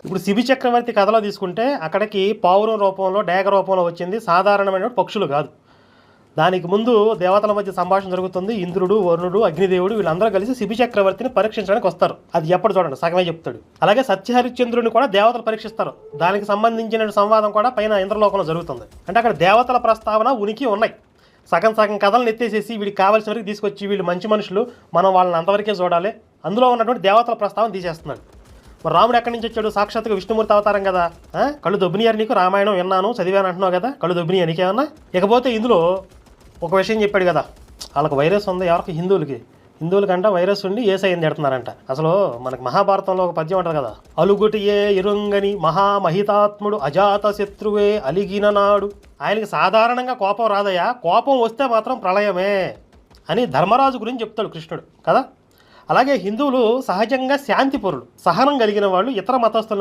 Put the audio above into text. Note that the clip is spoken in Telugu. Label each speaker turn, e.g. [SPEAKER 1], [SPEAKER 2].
[SPEAKER 1] ఇప్పుడు శిబి చక్రవర్తి కథలో తీసుకుంటే అక్కడికి పావురం రూపంలో డేగ రూపంలో వచ్చింది సాధారణమైన పక్షులు కాదు. దానికి ముందు దేవతల మధ్య సంభాషణ జరుగుతుంది. ఇంద్రుడు, వరుణుడు, అగ్నిదేవుడు వీళ్ళందరూ కలిసి శిబి చక్రవర్తిని పరీక్షించడానికి వస్తారు. అది ఎప్పుడు చూడండి, సగమే చెప్తాడు. అలాగే సత్యహరిశ్చంద్రుని కూడా దేవతలు పరీక్షిస్తారు. దానికి సంబంధించిన సంవాదం కూడా పైన ఇంద్రలోకంలో జరుగుతుంది. అంటే అక్కడ దేవతల ప్రస్తావన ఉనికి ఉన్నాయి. సగం సగం కథలను ఎత్తేసేసి వీడికి కావాల్సిన వరకు తీసుకొచ్చి వీళ్ళు మంచి మనుషులు, మనం వాళ్ళని అంతవరకే చూడాలి, అందులో ఉన్నటువంటి దేవతల ప్రస్తావన తీసేస్తున్నాడు. మరి రాముడు ఎక్కడి నుంచి వచ్చాడు? సాక్షాత్తుగా విష్ణుమూర్తి అవతారం కదా. కళ్ళు దొబ్బినియారు నీకు, రామాయణం విన్నాను చదివాను అంటున్నావు కదా, కళ్ళు దొబ్బినియా నీకేమన్నా? ఇకపోతే ఇందులో ఒక విషయం చెప్పాడు కదా, వాళ్ళకి వైరస్ ఉంది. ఎవరికి? హిందువులకంట వైరస్ ఉండి ఏసైని తిడుతున్నారంట. అసలు మనకి మహాభారతంలో ఒక పద్యం ఉంటుంది కదా, అలుగుటియే ఇరుంగని మహామహితాత్ముడు అజాత శత్రువే అలిగిన నాడు. ఆయనకి సాధారణంగా కోపం రాదయ్యా, కోపం వస్తే మాత్రం ప్రళయమే అని ధర్మరాజు గురించి చెప్తాడు కృష్ణుడు కదా. అలాగే హిందువులు సహజంగా శాంతిపరులు, సహనం కలిగిన వాళ్ళు, ఇతర మతస్థులను